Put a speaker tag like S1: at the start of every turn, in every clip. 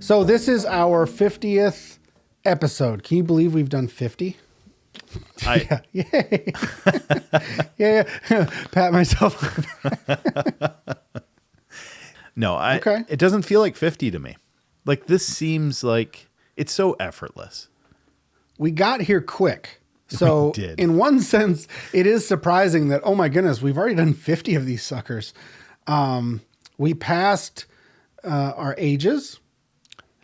S1: So this is our 50th episode. Can you believe we've done 50? Yeah. Yay. Yeah. Pat myself.
S2: No,
S1: Okay.
S2: It doesn't feel like 50 to me. Like, this seems like it's so effortless.
S1: We got here quick. So
S2: We did.
S1: in one sense, it is surprising that, oh my goodness, we've already done 50 of these suckers. We passed our ages.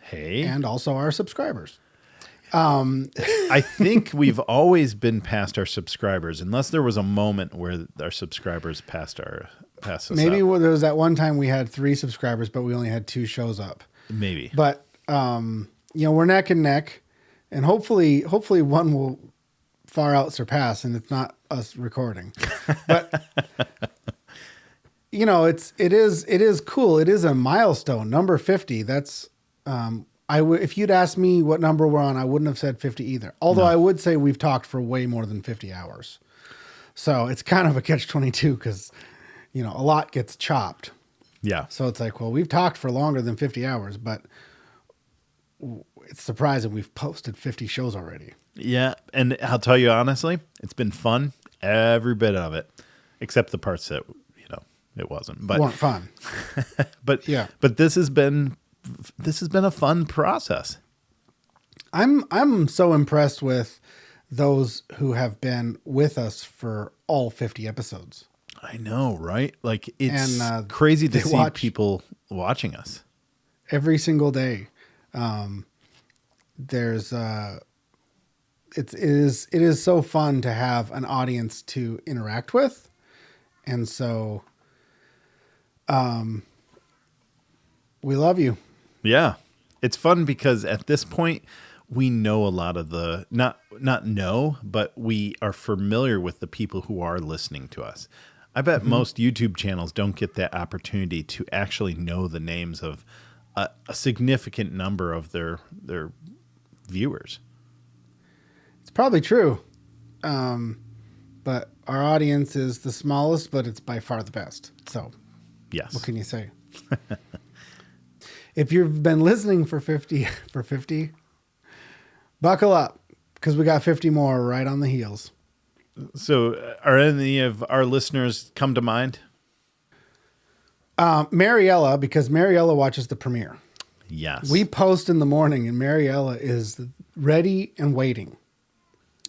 S2: Hey.
S1: And also our subscribers.
S2: I think we've always been past our subscribers, unless there was a moment where our subscribers passed us
S1: Maybe
S2: up.
S1: there was that one time we had 3 subscribers, but we only had 2 shows up.
S2: Maybe.
S1: But, we're neck and neck, and hopefully one will far out surpass, and it's not us recording. But, it is cool. It is a milestone. Number 50. That's, if you'd asked me what number we're on, I wouldn't have said 50 either. Although I would say we've talked for way more than 50 hours. So it's kind of a catch-22 because, a lot gets chopped.
S2: Yeah.
S1: So it's like, well, we've talked for longer than 50 hours, but it's surprising we've posted 50 shows already.
S2: Yeah. And I'll tell you honestly, it's been fun, every bit of it, except the parts that, it wasn't. But
S1: weren't fun.
S2: But
S1: yeah.
S2: But this has been a fun process.
S1: I'm so impressed with those who have been with us for all 50 episodes.
S2: I know, right? Like, it's crazy to see people watching us
S1: every single day. It is so fun to have an audience to interact with. And so, we love you.
S2: Yeah. It's fun because at this point we know a lot of the, not know, but we are familiar with the people who are listening to us. I bet most YouTube channels don't get that opportunity to actually know the names of a significant number of their viewers.
S1: It's probably true. But our audience is the smallest, but it's by far the best. So,
S2: yes.
S1: What can you say? If you've been listening for 50, buckle up because we got 50 more right on the heels.
S2: So are any of our listeners come to mind?
S1: Maryella, because Maryella watches the premiere.
S2: Yes.
S1: We post in the morning and Maryella is ready and waiting.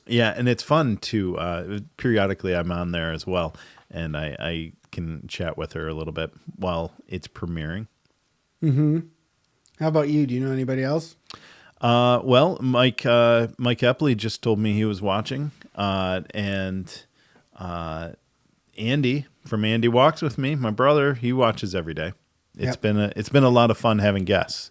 S2: Yeah, and it's fun to periodically I'm on there as well, and I can chat with her a little bit while it's premiering.
S1: Mm-hmm. How about you? Do you know anybody else?
S2: Well, Mike Epley just told me he was watching, and Andy from Andy Walks With Me, my brother, he watches every day. It's been a lot of fun having guests.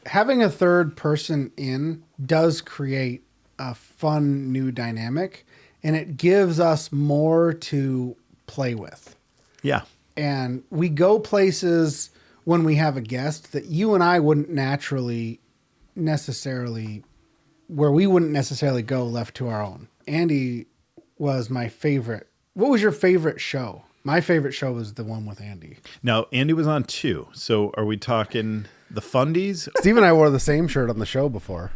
S1: Having a third person in does create a fun new dynamic, and it gives us more to play with.
S2: Yeah.
S1: And we go places when we have a guest that you and I wouldn't necessarily go left to our own. Andy was my favorite. What was your favorite show? My favorite show was the one with Andy.
S2: Now, Andy was on 2. So are we talking the Fundies?
S1: Steve and I wore the same shirt on the show before.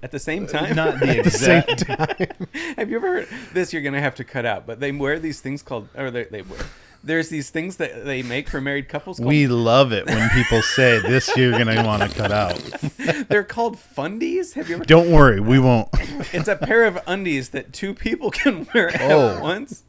S3: At the same time?
S2: Not the exact.
S1: At the same time.
S3: Have you ever heard this? You're going to have to cut out, but they wear these things called, or they wear. There's these things that they make for married couples.
S2: We love it when people say this you're going to want to cut out.
S3: They're called fundies. Have you ever?
S2: Don't worry, we won't.
S3: It's a pair of undies that 2 people can wear at once.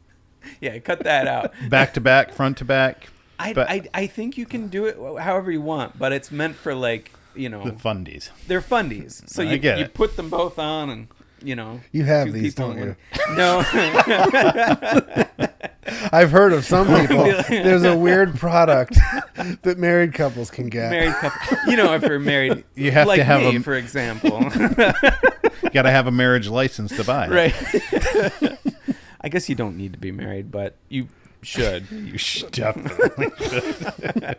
S3: Yeah, cut that out.
S2: Back to back, front to back.
S3: I think you can do it however you want, but it's meant for the
S2: fundies.
S3: They're fundies. So you put them both on and
S1: you have
S3: 2
S1: these,
S3: people
S1: don't you?
S3: No.
S1: I've heard of some people. There's a weird product that married couples can get.
S3: Married couple. If you're married,
S2: you have
S3: like
S2: to have
S3: me, for example.
S2: You got to have a marriage license to buy.
S3: Right. I guess you don't need to be married, but you should.
S2: You definitely should.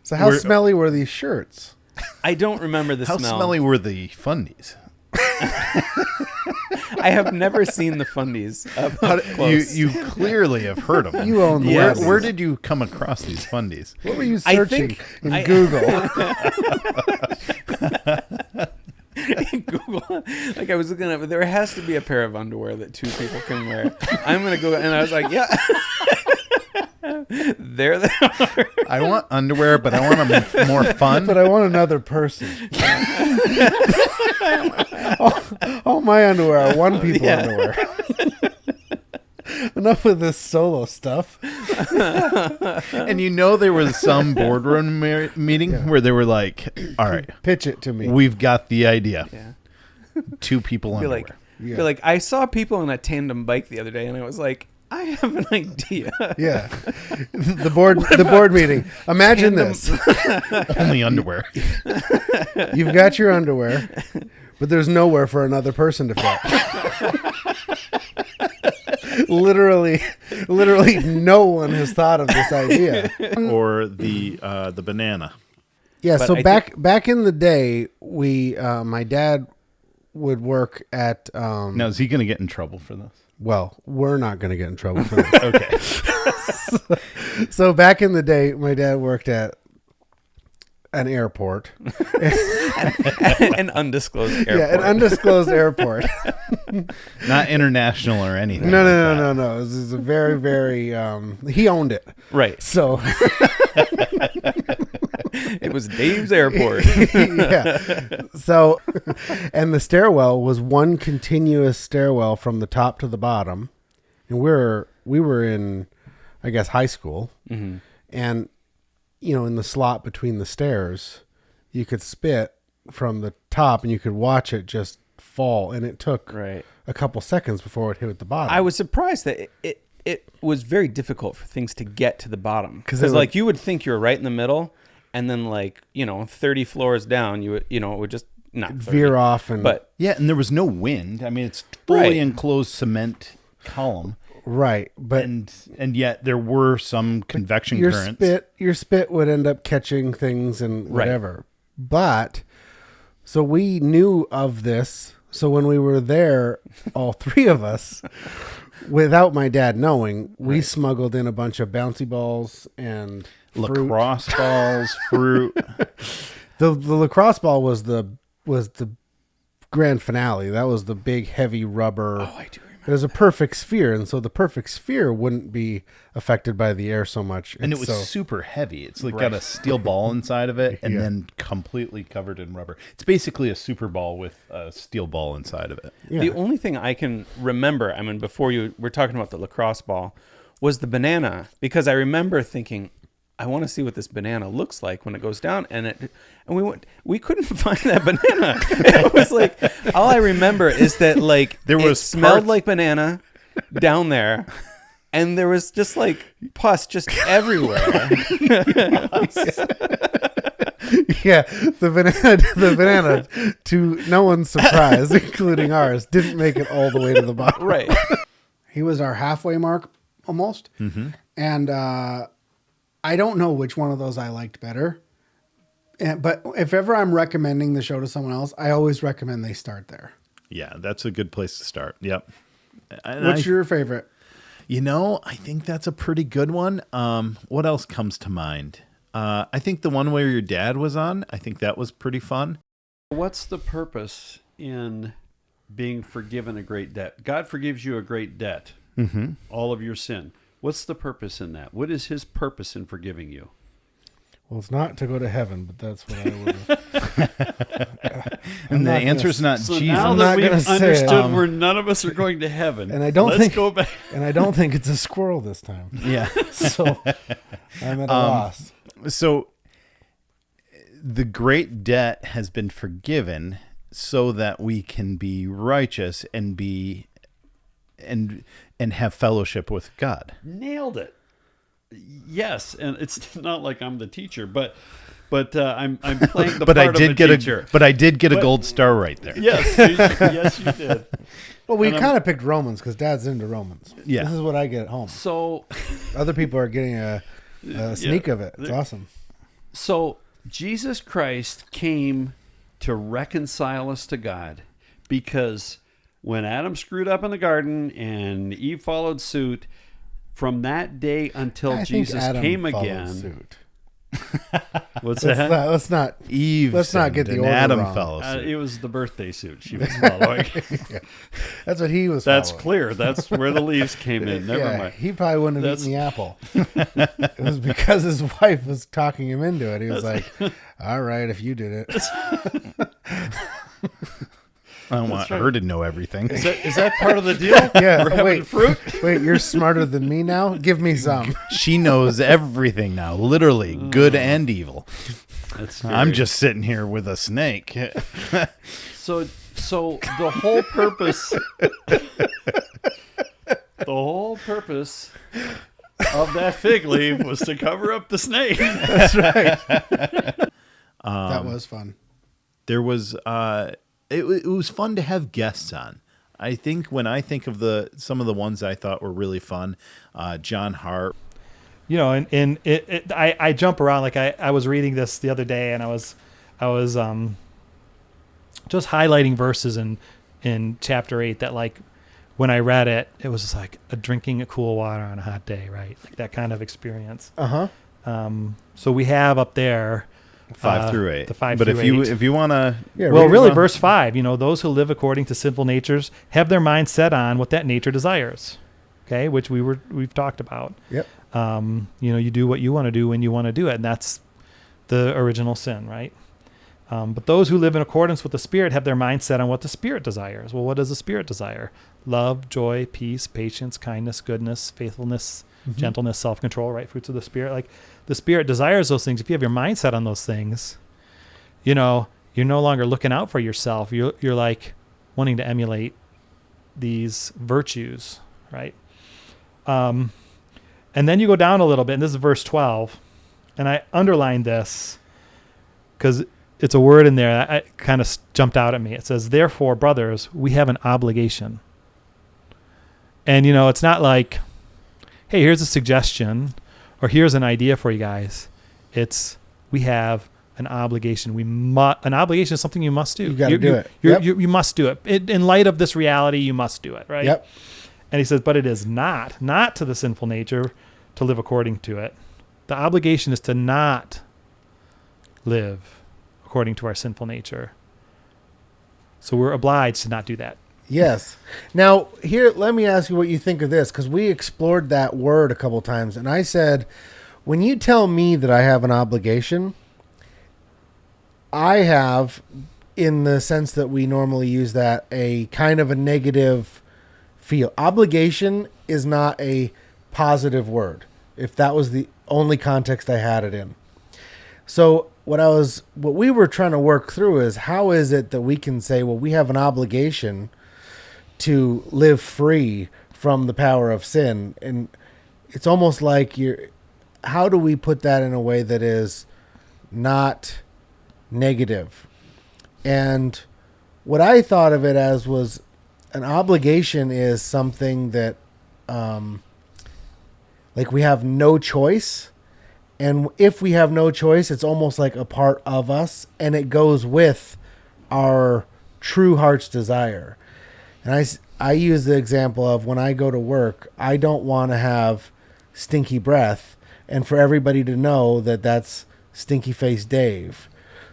S1: So how smelly were these shirts?
S3: I don't remember the
S2: How
S3: smell.
S2: smelly were the fundies?
S3: I have never seen the fundies up close.
S2: You clearly have heard of them.
S1: You own the
S3: Yes.
S2: Where did you come across these fundies?
S1: What were you
S3: I
S1: searching
S3: think
S1: in
S3: I-
S1: Google?
S3: In Google, like I was looking at, there has to be a pair of underwear that two people can wear. I'm gonna go, and I was like, yeah, there they are.
S2: I want underwear, but I want them more fun.
S1: But I want another person. all my underwear are one people
S3: Yeah.
S1: underwear. Enough of this solo stuff.
S2: And there was some boardroom meeting where they were like, all right,
S1: Pitch it to me.
S2: we've got the idea.
S3: Yeah.
S2: Two people
S3: Be
S2: underwear.
S3: like, be like, I saw people on a tandem bike the other day, and I was like, I have an idea.
S1: Yeah. The board meeting. Imagine this.
S2: Only underwear.
S1: You've got your underwear, but there's nowhere for another person to fit. Literally no one has thought of this idea.
S2: Or the banana.
S1: Yeah,
S3: But
S1: so
S3: I
S1: back in the day, we my dad would work at
S2: Now, is he going to get in trouble for this?
S1: well, we're not going to get in trouble for this.
S2: Okay.
S1: So back in the day, my dad worked at an airport.
S3: An undisclosed airport.
S1: Yeah, an undisclosed airport.
S2: Not international or anything.
S1: No. It was a very, very he owned it.
S3: Right.
S1: So
S3: It was Dave's airport.
S1: yeah. So, and the stairwell was one continuous stairwell from the top to the bottom, and we were in, I guess, high school, and in the slot between the stairs, you could spit from the top, and you could watch it just fall, and it took
S3: Right.
S1: a couple seconds before it hit the bottom.
S3: I was surprised that it was very difficult for things to get to the bottom. Because
S1: they were-
S3: like you would think you were right in the middle, and then 30 floors down, you would, it would just not 30,
S1: veer off, and
S3: But
S2: Yeah, and there was no wind. I mean, it's fully
S3: Right.
S2: enclosed cement column,
S1: right, but
S2: and yet there were some convection
S1: your
S2: currents.
S1: your spit would end up catching things and
S3: Right.
S1: whatever. But so we knew of this. So when we were there, all three of us, without my dad knowing, we smuggled in a bunch of bouncy balls and fruit.
S2: Lacrosse balls, fruit.
S1: The lacrosse ball was the grand finale. That was the big heavy rubber.
S3: oh, I do remember.
S1: It was a perfect sphere, and so the perfect sphere wouldn't be affected by the air so much.
S2: And it was
S1: so,
S2: super heavy. It's like got a steel ball inside of it and
S1: Yeah.
S2: then completely covered in rubber. It's basically a super ball with a steel ball inside of it.
S1: yeah.
S3: The only thing I can remember, I mean, before you were talking about the lacrosse ball, was the banana, because I remember thinking, I want to see what this banana looks like when it goes down, and we couldn't find that banana. It was like, all I remember is that
S2: There
S3: it
S2: was
S3: smelled
S2: parts-
S3: like banana down there, and there was just like pus just everywhere.
S1: Yeah, the banana, to no one's surprise, including ours, didn't make it all the way to the bottom.
S3: Right.
S1: He was our halfway mark almost, and I don't know which one of those I liked better. But if ever I'm recommending the show to someone else, I always recommend they start there.
S2: Yeah, that's a good place to start. Yep. And
S1: What's your favorite?
S2: I think that's a pretty good one. What else comes to mind? I think the one where your dad was on, I think that was pretty fun.
S4: What's the purpose in being forgiven a great debt? God forgives you a great debt, all of your sin. What's the purpose in that? What is his purpose in forgiving you?
S1: Well, it's not to go to heaven, but that's what I would.
S2: And the
S1: not gonna
S2: answer is not
S4: So
S2: Jesus.
S4: now
S1: I'm
S4: that
S1: not
S4: we've
S1: gonna say it.
S4: understood where none of us are going to heaven,
S1: And I don't
S4: let's
S1: think-
S4: go back.
S1: And I don't think it's a squirrel this time.
S2: Yeah.
S1: So I'm at a loss.
S2: So the great debt has been forgiven so that we can be righteous and be and have fellowship with God.
S4: Nailed it. Yes, and it's not like I'm the teacher, but I'm playing the
S2: But
S4: part
S2: I did
S4: of
S2: get
S4: a teacher.
S2: a gold star right there.
S4: Yes, yes, you did.
S1: Well, we
S4: and I'm-
S1: kind of picked Romans because Dad's into Romans.
S2: Yeah.
S1: This is what I get at home.
S4: So,
S1: Other people are getting a sneak of it. It's awesome.
S4: so Jesus Christ came to reconcile us to God, Because when Adam screwed up in the garden and Eve followed suit, from that day until
S1: I think
S4: Jesus
S1: Adam
S4: came
S1: followed
S4: again.
S1: Suit.
S4: What's
S1: Let's
S4: that?
S1: not, let's not
S2: Eve
S1: Let's not get the
S2: and
S1: order
S2: Adam
S1: wrong.
S2: follow suit.
S4: It was the birthday suit she was following.
S1: That's what he was.
S4: That's
S1: following.
S4: clear. That's where the leaves came in. Never
S1: Yeah,
S4: mind.
S1: he probably wouldn't have
S4: That's-
S1: eaten the apple. It was because his wife was talking him into it. He was like, "All right, if you did it."
S2: I don't want her to know everything.
S4: Is that part of the deal?
S1: Yeah.
S4: We're having
S1: wait,
S4: fruit?
S1: wait. You're smarter than me now. Give me some.
S2: She knows everything now, literally, good and evil.
S4: That's scary.
S2: I'm just sitting here with a snake.
S4: So the whole purpose of that fig leaf was to cover up the snake.
S1: That's right. That was fun.
S2: There was it was fun to have guests on. I think when I think of some of the ones I thought were really fun, John Hart.
S5: You know, and I jump around. Like I was reading this the other day, and I was just highlighting verses in chapter 8 that, like, when I read it, it was just like drinking a cool water on a hot day, right? Like that kind of experience. So we have up there
S2: 5 through 8.
S5: the 5
S2: but
S5: through
S2: if you want to,
S1: Yeah.
S5: well,
S1: read it
S5: really,
S1: on.
S5: verse 5, you know, those who live according to sinful natures have their mind set on what that nature desires. Okay, which we've talked about.
S1: Yep.
S5: You know, you do what you want to do when you want to do it, and that's the original sin, right? But those who live in accordance with the Spirit have their mind set on what the Spirit desires. Well, what does the Spirit desire? Love, joy, peace, patience, kindness, goodness, faithfulness, gentleness, self-control, right? Fruits of the Spirit. Like, the Spirit desires those things. If you have your mind set on those things, you know, you're no longer looking out for yourself. You're like wanting to emulate these virtues, right? And then you go down a little bit, and this is verse 12, and I underlined this because it's a word in there that kind of jumped out at me. It says, therefore, brothers, we have an obligation. And, you know, it's not like, hey, here's a suggestion or here's an idea for you guys. It's, we have an obligation. An obligation is something you must do.
S1: You got to do it. Yep.
S5: You must do it. In light of this reality, you must do it, right?
S1: Yep.
S5: And he says, but it is not to the sinful nature to live according to it. The obligation is to not live according to our sinful nature. So we're obliged to not do that.
S1: Yes. Now, here, let me ask you what you think of this, because we explored that word a couple times, and I said, when you tell me that I have an obligation, I have, in the sense that we normally use that, a kind of a negative feel. Obligation is not a positive word, if that was the only context I had it in. So what we were trying to work through is, how is it that we can say, well, we have an obligation to live free from the power of sin? And it's almost like how do we put that in a way that is not negative? And what I thought of it as was, an obligation is something that, like, we have no choice. And if we have no choice, it's almost like a part of us, and it goes with our true heart's desire. And I use the example of, when I go to work, I don't want to have stinky breath and for everybody to know that that's Stinky Face Dave.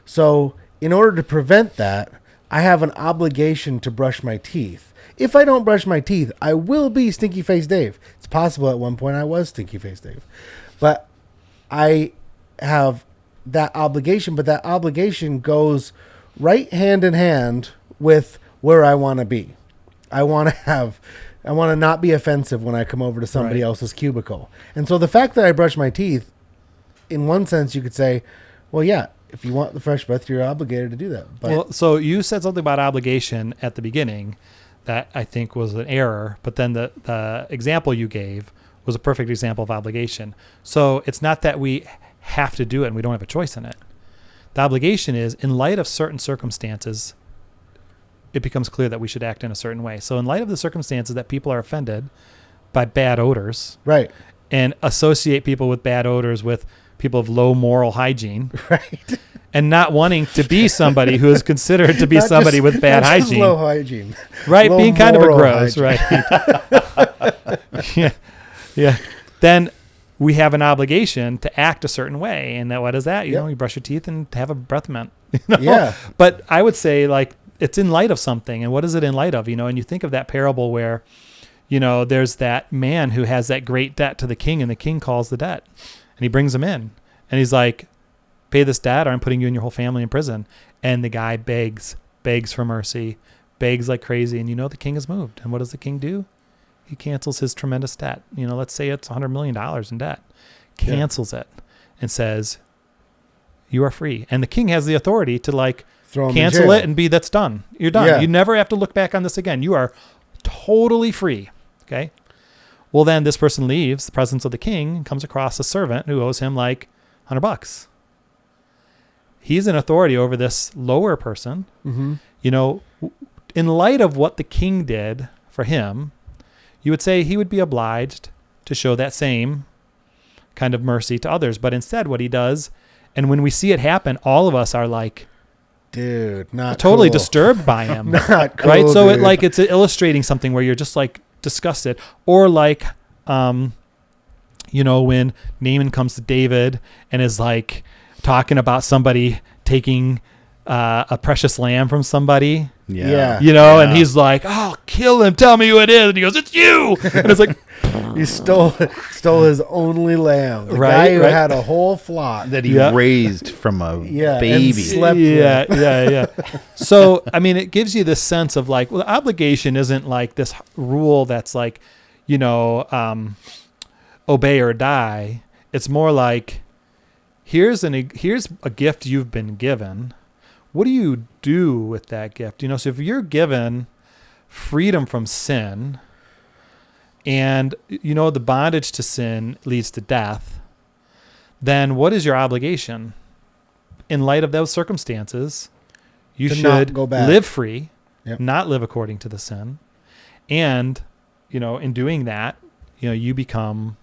S1: So in order to prevent that, I have an obligation to brush my teeth. If I don't brush my teeth, I will be Stinky Face Dave. It's possible at one point I was Stinky Face Dave. But I have that obligation, but that obligation goes right hand in hand with where I want to be. I want to not be offensive when I come over to somebody
S5: Right.
S1: else's cubicle. And so the fact that I brush my teeth, in one sense, you could say, well, yeah, if you want the fresh breath, you're obligated to do that. But
S5: Well, so you said something about obligation at the beginning that I think was an error, but then the example you gave was a perfect example of obligation. So it's not that we have to do it and we don't have a choice in it. The obligation is, in light of certain circumstances, it becomes clear that we should act in a certain way. So in light of the circumstances that people are offended by bad odors,
S1: right,
S5: and associate people with bad odors with people of low moral hygiene,
S1: right,
S5: and not wanting to be somebody who is considered to be
S1: Not
S5: somebody
S1: just-
S5: with bad
S1: not just
S5: hygiene.
S1: low hygiene.
S5: Right,
S1: Low
S5: being kind of a
S1: moral
S5: gross,
S1: hygiene.
S5: right? Yeah, yeah. Then we have an obligation to act a certain way, and that what is that? You
S1: Yep.
S5: know, you brush your teeth and have a breath mint. You know?
S1: Yeah.
S5: But I would say like it's in light of something, and what is it in light of? You know, and you think of that parable where, you know, there's that man who has that great debt to the king, and the king calls the debt, and he brings him in, and he's like, "Pay this debt, or I'm putting you and your whole family in prison." And the guy begs for mercy, begs like crazy. And you know, the king is moved. And what does the king do? He cancels his tremendous debt. You know, let's say it's $100 million in debt, cancels it and says, you are free. And the king has the authority to like
S1: Throw him in
S5: cancel
S1: jail.
S5: it and be, that's done. You're done.
S1: Yeah.
S5: You never have to look back on this again. You are totally free. Okay. Well, then this person leaves the presence of the king and comes across a servant who owes him like $100. He's in authority over this lower person.
S1: Mm-hmm.
S5: You know, in light of what the king did for him, you would say he would be obliged to show that same kind of mercy to others. But instead, what he does, and when we see it happen, all of us are like
S1: Dude, not
S5: totally
S1: cool.
S5: disturbed by him.
S1: Not cool,
S5: Right? So
S1: dude.
S5: it's illustrating something where you're just like disgusted. Or like, you know, when Naaman comes to David and is like talking about somebody taking a precious lamb from somebody,
S1: Yeah.
S5: you know, and
S2: Yeah.
S5: he's like, "Oh, kill him! Tell me who it is." And he goes, "It's you!" And it's like,
S1: He stole his only lamb. The
S5: Right,
S1: guy who
S5: right.
S1: had a whole flock.
S2: that he
S5: Yeah.
S2: raised from a
S1: Yeah, and
S2: baby.
S1: slept
S5: yeah, yeah. So, I mean, it gives you this sense of like, well, the obligation isn't like this rule that's like, you know, obey or die. It's more like, here's a gift you've been given. What do you do with that gift? You know, so if you're given freedom from sin, and you know the bondage to sin leads to death, then what is your obligation? In light of those circumstances, you
S1: To not
S5: should
S1: go back.
S5: live free,
S1: Yep.
S5: not live according to the sin. And, you know, in doing that, you know, you become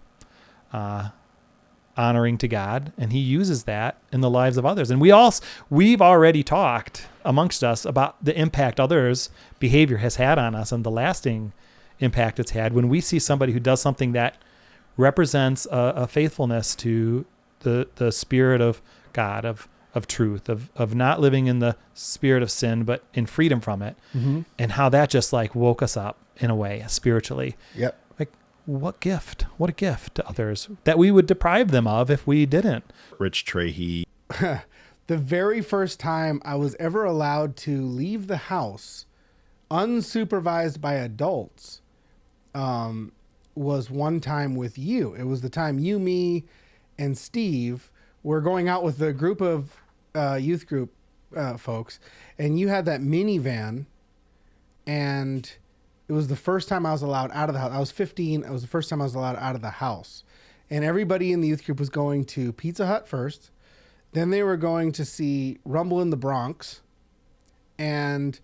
S5: honoring to God, and he uses that in the lives of others. And we've already talked amongst us about the impact others' behavior has had on us and the lasting impact it's had when we see somebody who does something that represents a faithfulness to the spirit of God, of truth, of not living in the spirit of sin, but in freedom from it.
S1: Mm-hmm.
S5: And how that just like woke us up in a way spiritually.
S1: Yep.
S5: What a gift to others that we would deprive them of if we didn't.
S2: Rich Trahey.
S1: The very first time I was ever allowed to leave the house unsupervised by adults was one time with you. It was the time you, me, and Steve were going out with a group of youth group folks, and you had that minivan, and it was the first time I was allowed out of the house. I was 15. It was the first time I was allowed out of the house. And everybody in the youth group was going to Pizza Hut first. Then they were going to see Rumble in the Bronx. And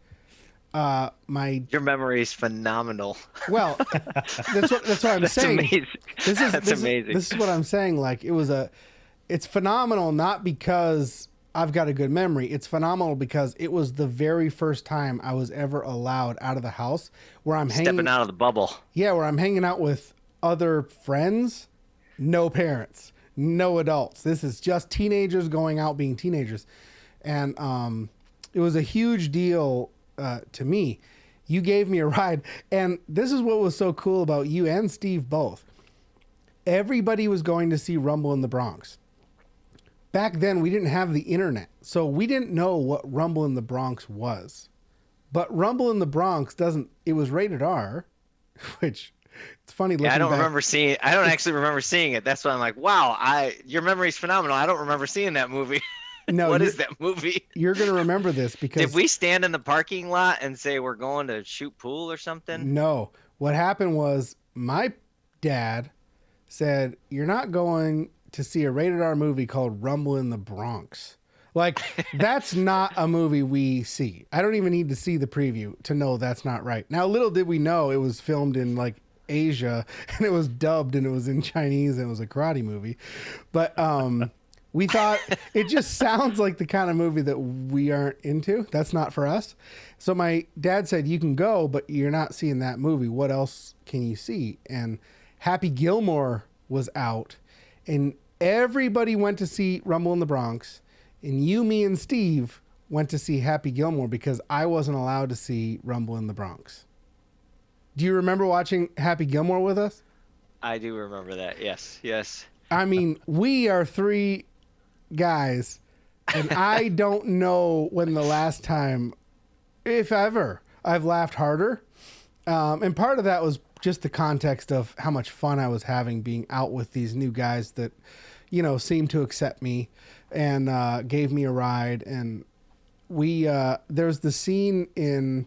S6: Your memory is phenomenal.
S1: well, that's what I'm
S6: That's
S1: saying.
S6: amazing. That's amazing.
S1: This is what I'm saying. Like it's phenomenal, not because I've got a good memory. It's phenomenal because it was the very first time I was ever allowed out of the house where I'm
S6: Stepping out of the bubble.
S1: Yeah, where I'm hanging out with other friends, no parents, no adults. This is just teenagers going out being teenagers. And it was a huge deal to me. You gave me a ride. And this is what was so cool about you and Steve both. Everybody was going to see Rumble in the Bronx. Back then, we didn't have the internet, so we didn't know what Rumble in the Bronx was. But Rumble in the Bronx it was rated R, which it's funny looking
S6: Yeah, I don't
S1: back.
S6: remember seeing it. I don't actually remember seeing it. That's why I'm like, wow, your memory's phenomenal. I don't remember seeing that movie.
S1: No,
S6: What is that movie?
S1: You're going to remember this because...
S6: Did we stand in the parking lot and say we're going to shoot pool or something?
S1: No. What happened was my dad said, you're not going to see a rated R movie called Rumble in the Bronx. Like, that's not a movie we see. I don't even need to see the preview to know that's not right. Now, little did we know it was filmed in like Asia and it was dubbed and it was in Chinese and it was a karate movie. But We thought it just sounds like the kind of movie that we aren't into. That's not for us. So my dad said, you can go, but you're not seeing that movie. What else can you see? And Happy Gilmore was out, and everybody went to see Rumble in the Bronx, and you, me, and Steve went to see Happy Gilmore because I wasn't allowed to see Rumble in the Bronx. Do you remember watching Happy Gilmore with us?
S6: I do remember that. Yes, yes.
S1: I mean, we are three guys, and I don't know when the last time, if ever, I've laughed harder. And part of that was just the context of how much fun I was having being out with these new guys that, you know, seemed to accept me and gave me a ride. And there's the scene in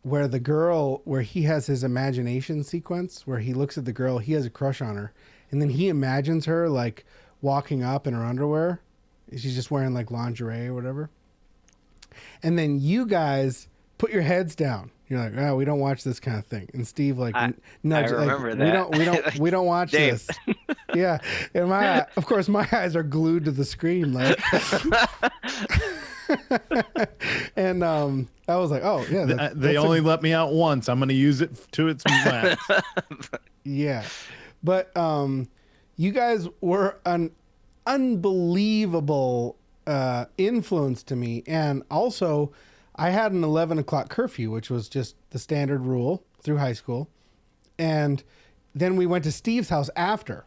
S1: where he has his imagination sequence where he looks at the girl, he has a crush on her, and then he imagines her like walking up in her underwear. She's just wearing like lingerie or whatever. And then you guys put your heads down. You're like, oh, we don't watch this kind of thing. And Steve like nudged,
S6: I remember
S1: like,
S6: that.
S1: we don't watch
S6: Dave.
S1: this. Yeah. And of course my eyes are glued to the screen like and I was like, oh yeah,
S2: they only let me out once. I'm going to use it to its max.
S1: yeah. But you guys were an unbelievable influence to me. And also, I had an 11 o'clock curfew, which was just the standard rule through high school. And then we went to Steve's house after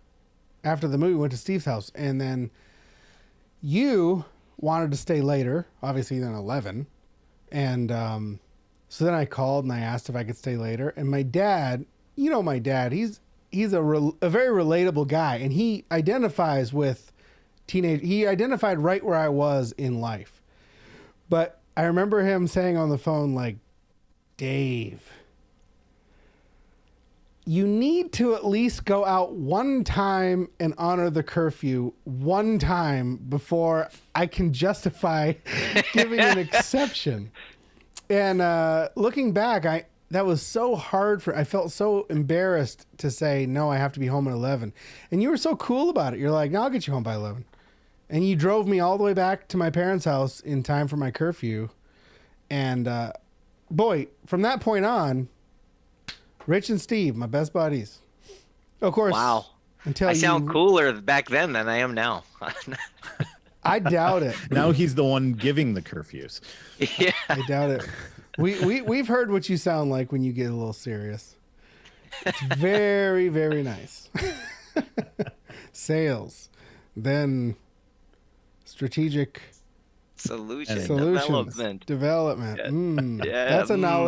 S1: the movie, we went to Steve's house. And then you wanted to stay later, obviously than 11. And so then I called and I asked if I could stay later. And my dad, you know my dad, he's a very relatable guy. And he identifies with he identified right where I was in life. But I remember him saying on the phone, like, Dave, you need to at least go out one time and honor the curfew one time before I can justify giving an exception. And looking back, that was so hard I felt so embarrassed to say, no, I have to be home at 11. And you were so cool about it. You're like, no, I'll get you home by 11. And you drove me all the way back to my parents' house in time for my curfew. And boy, from that point on, Rich and Steve, my best buddies. Of course.
S6: Wow. I sound cooler back then than I am now.
S1: I doubt it.
S2: Now he's the one giving the curfews.
S6: Yeah.
S1: I doubt it. We've heard what you sound like when you get a little serious. It's very, very nice. Sales. Then strategic
S6: solutions
S1: development.
S6: Yeah. Yeah.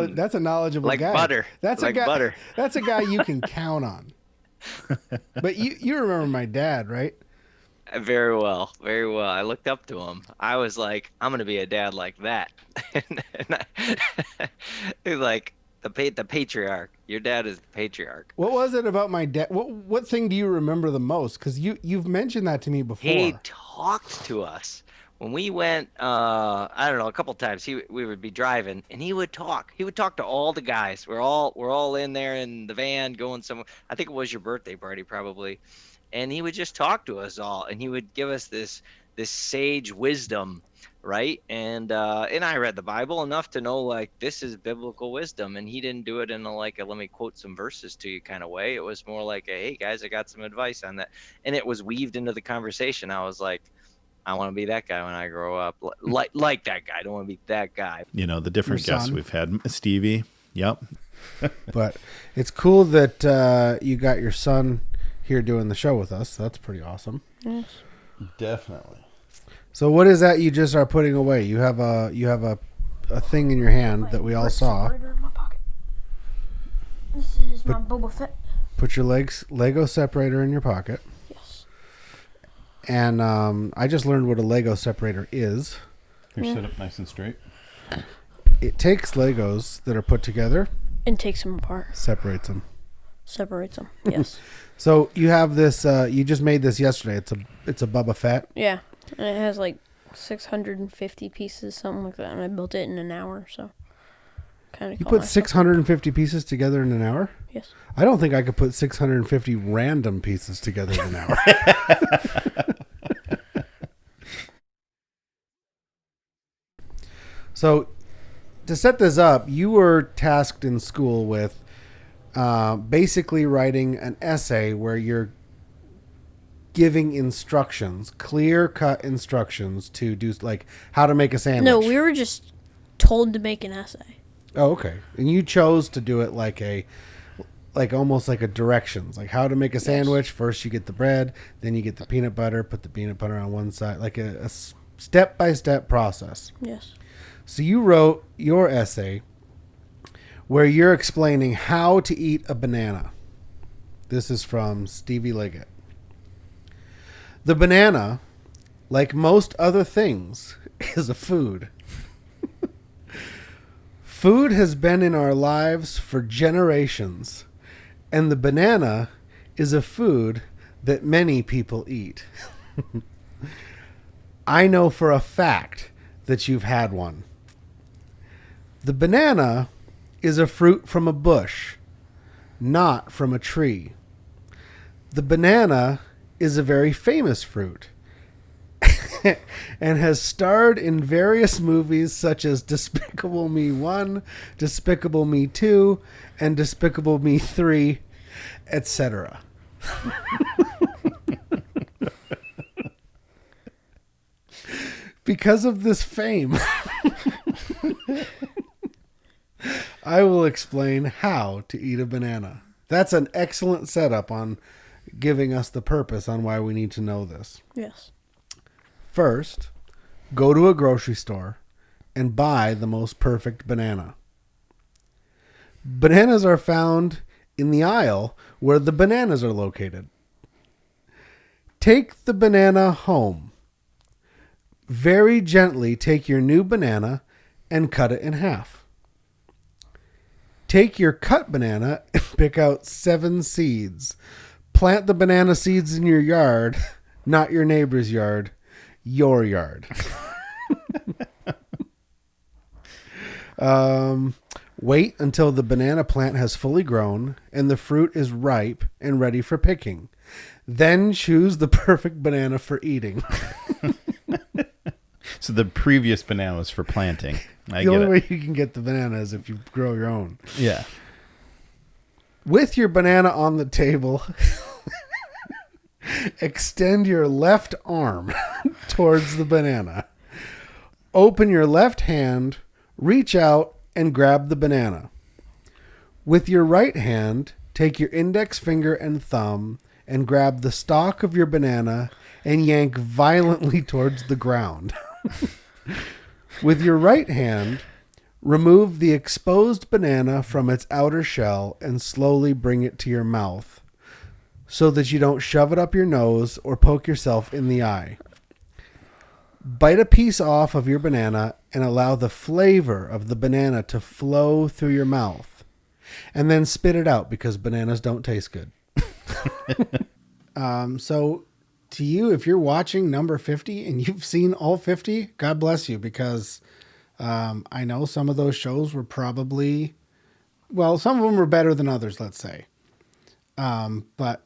S1: That's a knowledgeable
S6: like
S1: guy.
S6: Butter.
S1: That's
S6: like
S1: a guy.
S6: Butter.
S1: That's a guy you can count on. But you remember my dad, right?
S6: Very well. Very well. I looked up to him. I was like, I'm going to be a dad like that. He's like the patriarch. Your dad is the patriarch.
S1: What was it about my dad? What thing do you remember the most? Because you've mentioned that to me before.
S6: He talked to us when we went. I don't know, a couple times. We would be driving, and he would talk. He would talk to all the guys. We're all in there in the van going somewhere. I think it was your birthday party, probably. And he would just talk to us all, and he would give us this sage wisdom, right? And I read the Bible enough to know, like, this is biblical wisdom. And he didn't do it in a let me quote some verses to you kind of way. It was more like, hey guys, I got some advice on that, and it was weaved into the conversation. I was like, I want to be that guy when I grow up, like that guy. I don't want to be that guy.
S2: You know, the different guests we've had, Stevie. Yep.
S1: But it's cool that you got your son here doing the show with us. That's pretty awesome.
S7: Yes.
S4: Definitely.
S1: So what is that you just are putting away? You have a thing in your hand that we all saw.
S7: In my pocket. This is my Boba Fett.
S1: Put your Lego separator in your pocket.
S7: Yes.
S1: And I just learned what a Lego separator is.
S2: Here, sit up nice and straight.
S1: It takes Legos that are put together
S7: And takes them apart.
S1: separates them.
S7: Separates them. Yes.
S1: So you have this. You just made this yesterday. It's a Bubba Fett.
S7: Yeah. And it has like 650 pieces, something like that. And I built it in an hour, so kind of.
S1: You put 650 pieces together in an hour?
S7: Yes.
S1: I don't think I could put 650 random pieces together in an hour. So, to set this up, you were tasked in school with basically writing an essay where you're giving instructions, clear-cut instructions to do, like, how to make a sandwich.
S7: No, we were just told to make an essay.
S1: Oh, okay. And you chose to do it like almost like a directions, like how to make a sandwich. First you get the bread, then you get the peanut butter, put the peanut butter on one side, like a step-by-step process.
S7: Yes.
S1: So you wrote your essay where you're explaining how to eat a banana. This is from Stevie Liggett. The banana, like most other things, is a food. Food has been in our lives for generations, and the banana is a food that many people eat. I know for a fact that you've had one. The banana is a fruit from a bush, not from a tree. The banana is a very famous fruit and has starred in various movies such as Despicable Me 1, Despicable Me 2, and Despicable Me 3, etc. Because of this fame, I will explain how to eat a banana. That's an excellent setup on giving us the purpose on why we need to know this.
S7: Yes.
S1: First, go to a grocery store and buy the most perfect banana. Bananas are found in the aisle where the bananas are located. Take the banana home. Very gently take your new banana and cut it in half. Take your cut banana and pick out 7 seeds. Plant the banana seeds in your yard, not your neighbor's yard, your yard. Wait until the banana plant has fully grown and the fruit is ripe and ready for picking. Then choose the perfect banana for eating.
S2: So the previous banana was for planting. I
S1: The
S2: get
S1: only
S2: it.
S1: way you can get the banana is if you grow your own.
S2: Yeah.
S1: With your banana on the table, extend your left arm towards the banana. Open your left hand, reach out, and grab the banana. With your right hand, take your index finger and thumb and grab the stalk of your banana and yank violently towards the ground. With your right hand, remove the exposed banana from its outer shell and slowly bring it to your mouth so that you don't shove it up your nose or poke yourself in the eye. Bite a piece off of your banana and allow the flavor of the banana to flow through your mouth. And then spit it out because bananas don't taste good. So to you, if you're watching number 50 and you've seen all 50, God bless you, because I know some of those shows were probably, well, some of them were better than others, let's say. But,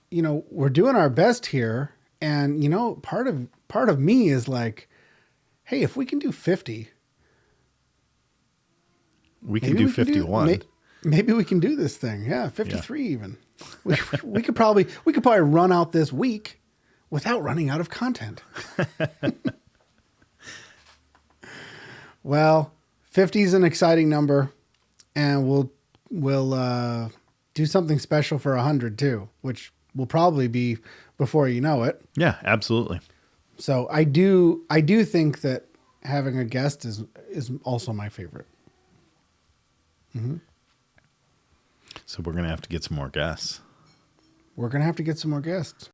S1: you know, we're doing our best here. And, you know, part of me is like, hey, if we can do 50,
S2: We can do 51.
S1: Maybe we can do this thing. Yeah, 53 even. We could probably run out this week without running out of content. Well, 50 is an exciting number, and we'll do something special for 100 too, which will probably be before you know it.
S2: Yeah, absolutely.
S1: So I do think that having a guest is also my favorite.
S2: So we're going to have to get some more guests.
S1: We're gonna have to get some more guests.